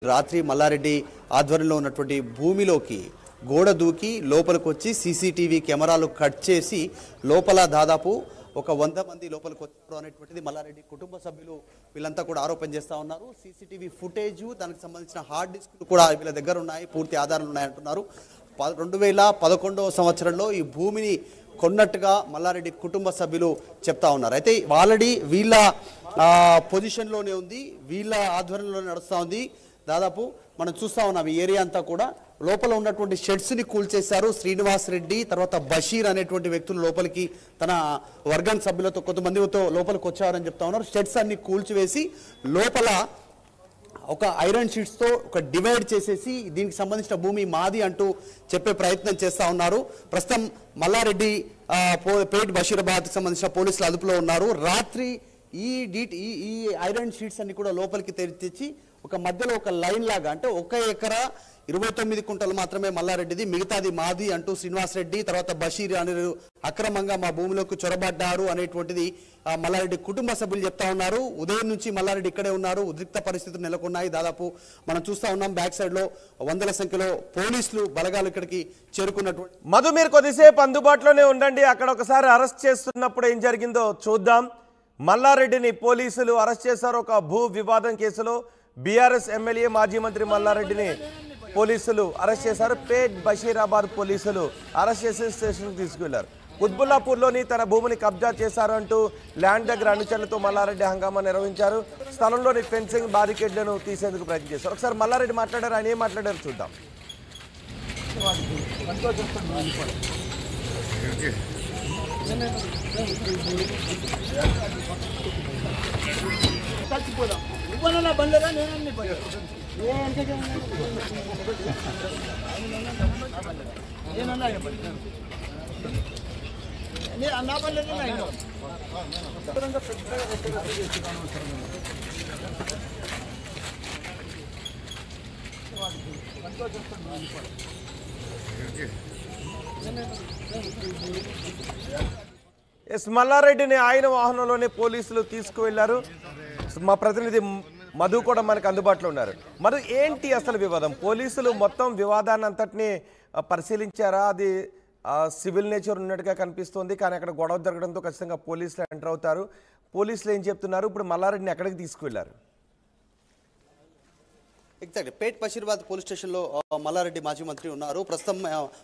రాత్రి మల్లారెడ్డి ఆధ్వర్యంలో ఉన్నటువంటి భూమిలోకి గోడ దూకి లోపలికి వచ్చి సీసీటీవీ కెమెరాలు కట్ చేసి లోపల దాదాపు ఒక 100 మంది లోపలికి వచ్చారు అనేటువంటిది మల్లారెడ్డి కుటుంబ సభ్యులు వీళ్ళంతా కూడా ఆరోపణ చేస్తూ ఉన్నారు. సీసీటీవీ ఫుటేజ్ దానికి సంబంధించిన హార్డ్ డిస్క్లు కూడా వీళ్ళ దగ్గర ఉన్నాయి, పూర్తి ఆధారాలు ఉన్నాయంటున్నారు. 2011వ సంవత్సరంలో ఈ భూమిని కొన్నట్టుగా మల్లారెడ్డి కుటుంబ సభ్యులు చెప్తా ఉన్నారు. అయితే ఆల్రెడీ వీళ్ళ పొజిషన్లోనే ఉంది, వీళ్ళ ఆధ్వర్యంలోనే నడుస్తూ ఉంది. దాదాపు మనం చూస్తా ఉన్నాం ఈ ఏరియా అంతా కూడా లోపల ఉన్నటువంటి షెడ్స్ని కూల్చేశారు. శ్రీనివాస్ రెడ్డి తర్వాత బషీర్ అనేటువంటి వ్యక్తులు లోపలికి తన వర్గానికి సభ్యులతో కొంతమందితో లోపలికి వచ్చారని చెప్తా ఉన్నారు. షెడ్స్ అన్ని కూల్చివేసి లోపల ఒక ఐరన్ షీట్స్తో ఒక డివైడ్ చేసేసి దీనికి సంబంధించిన భూమి మాది అంటూ చెప్పే ప్రయత్నం చేస్తూ ఉన్నారు. ప్రస్తుతం మల్లారెడ్డి పేట్ బషీరాబాద్కి సంబంధించిన పోలీసులు అదుపులో ఉన్నారు. రాత్రి ఈ ఐరన్ షీట్స్ అన్ని కూడా లోపలికి తెచ్చి ఒక మధ్యలో ఒక లైన్ లాగా, అంటే 1 ఎకరా 29 కుంటలు మాత్రమే మల్లారెడ్డిది, మిగతాది మాది అంటూ శ్రీనివాస్ రెడ్డి తర్వాత బషీర్ అనే అక్రమంగా మా భూమిలోకి చొరబడ్డారు అనేటువంటిది మల్లారెడ్డి కుటుంబ సభ్యులు చెప్తా ఉన్నారు. ఉదయం నుంచి మల్లారెడ్డి ఇక్కడే ఉన్నారు. ఉద్రిక్త పరిస్థితులు నెలకొన్నాయి. దాదాపు మనం చూస్తా ఉన్నాం బ్యాక్ సైడ్ లో వందల సంఖ్యలో పోలీసులు బలగాలు ఇక్కడికి చేరుకున్నటువంటి. మధు, మీరు కొద్దిసేపు అందుబాటులోనే ఉండండి. అక్కడ ఒకసారి అరెస్ట్ చేస్తున్నప్పుడు ఏం జరిగిందో చూద్దాం. మల్లారెడ్డిని పోలీసులు అరెస్ట్ చేశారు. ఒక భూ వివాదం కేసులో బీఆర్ఎస్ ఎమ్మెల్యే మాజీ మంత్రి మల్లారెడ్డిని పోలీసులు అరెస్ట్ చేశారు. పేట్ బషీరాబాద్ పోలీసులు అరెస్ట్ చేసి స్టేషన్కి తీసుకెళ్లారు. కుత్బుల్లాపూర్లోని తన భూమిని కబ్జా చేశారు అంటూ ల్యాండ్ దగ్గర అనుచరులతో మల్లారెడ్డి హంగామా నిర్వహించారు. స్థలంలోని ఫెన్సింగ్ బారికేడ్లను తీసేందుకు ప్రయత్నం చేశారు. ఒకసారి మల్లారెడ్డి మాట్లాడారు, ఆయన ఏం మాట్లాడారు చూద్దాం. బండ్లరా అన్నా బండ్లనే మల్లారెడ్డిని ఆయన వాహనంలోనే పోలీసులు తీసుకువెళ్లారు. మా ప్రతినిధి మధు కూడా మనకు అందుబాటులో ఉన్నారు. మధు, ఏంటి అసలు వివాదం? పోలీసులు మొత్తం వివాదాన్ని అంతటినీ పరిశీలించారా? అది సివిల్ నేచర్ ఉన్నట్టుగా కనిపిస్తుంది, కానీ అక్కడ గొడవ జరగడంతో ఖచ్చితంగా పోలీసులు ఎంటర్ అవుతారు. పోలీసులు ఏం చెప్తున్నారు? ఇప్పుడు మల్లారెడ్డిని ఎక్కడికి తీసుకువెళ్లారు? ఎగ్జాక్ట్ పేట్ బషీరాబాద్ పోలీస్ స్టేషన్లో మల్లారెడ్డి మాజీ మంత్రి ఉన్నారు. ప్రస్తుతం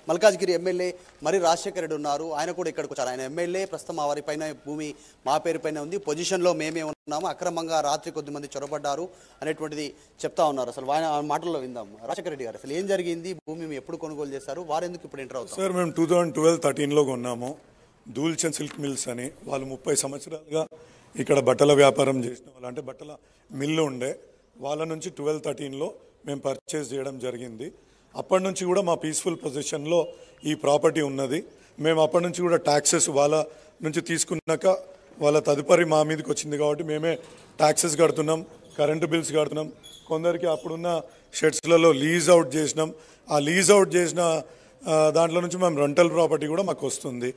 మల్కాజ్గిరి ఎమ్మెల్యే మరి రాజశేఖర రెడ్డి ఉన్నారు. ఆయన కూడా ఇక్కడికి వచ్చారు. ఆయన ఎమ్మెల్యే. ప్రస్తుతం వారి పైన భూమి మా పేరు పైన ఉంది, పొజిషన్లో మేమే ఉన్నాము, అక్రమంగా రాత్రి కొద్దిమంది చొరబడ్డారు అనేటువంటిది చెప్తా ఉన్నారు. అసలు ఆయన మాటల్లో విందాం. రాజశేఖర రెడ్డి గారు, అసలు ఏం జరిగింది? భూమి ఎప్పుడు కొనుగోలు చేశారు? వారు ఎందుకు ఇప్పుడు ఎంటర్ అవుతారు? సార్, మేము 2012-13లో కొన్నాము. దూల్చంద్ సిల్క్ మిల్స్ అని. వాళ్ళు 30 సంవత్సరాలుగా ఇక్కడ బట్టల వ్యాపారం చేసిన వాళ్ళు, అంటే బట్టల మిల్లు ఉండే వాళ్ళ నుంచి 12-13లో మేము పర్చేస్ చేయడం జరిగింది. అప్పటి నుంచి కూడా మా పీస్ఫుల్ పొజిషన్లో ఈ ప్రాపర్టీ ఉన్నది. మేము అప్పటి నుంచి కూడా ట్యాక్సెస్ వాళ్ళ నుంచి తీసుకున్నాక వాళ్ళ తదుపరి మా మీదకి వచ్చింది కాబట్టి మేమే ట్యాక్సెస్ కడుతున్నాం, కరెంటు బిల్స్ కడుతున్నాం. కొందరికి అప్పుడున్న షెడ్స్లలో లీజ్ అవుట్ చేసినాం. ఆ లీజ్ అవుట్ చేసిన దాంట్లో నుంచి మేము రెంటల్ ప్రాపర్టీ కూడా మాకు వస్తుంది.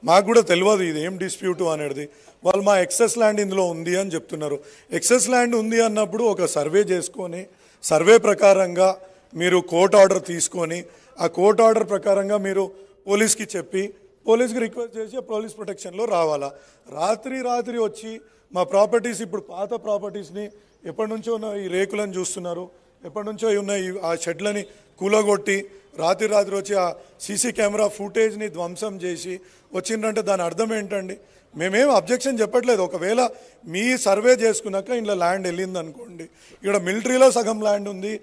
మాకు కూడా తెలియదు ఇది ఏం డిస్ప్యూటు అనేది. వాళ్ళు మా ఎక్సెస్ ల్యాండ్ ఇందులో ఉంది అని చెప్తున్నారు. ఎక్సెస్ ల్యాండ్ ఉంది అన్నప్పుడు ఒక సర్వే చేసుకొని, సర్వే ప్రకారంగా మీరు కోర్ట్ ఆర్డర్ తీసుకొని, ఆ కోర్ట్ ఆర్డర్ ప్రకారంగా మీరు పోలీస్కి చెప్పి, పోలీస్కి రిక్వెస్ట్ చేసి పోలీస్ ప్రొటెక్షన్లో రావాలా. రాత్రి వచ్చి మా ప్రాపర్టీస్, ఇప్పుడు పాత ప్రాపర్టీస్ని ఎప్పటి నుంచో ఉన్న ఈ రేకులను చూస్తున్నారు, ఎప్పటి నుంచో ఉన్న ఆ షెడ్లని కూలగొట్టి రాత్రి వచ్చి ఆ సీసీ కెమెరా ఫుటేజ్ని ధ్వంసం చేసి వచ్చిందంటే దాని అర్థం ఏంటండి? మేమేం అబ్జెక్షన్ చెప్పట్లేదు. ఒకవేళ మీ సర్వే చేసుకున్నాక ఇంట్లో ల్యాండ్ వెళ్ళింది అనుకోండి, ఇక్కడ మిలిటరీలో సగం ల్యాండ్ ఉంది,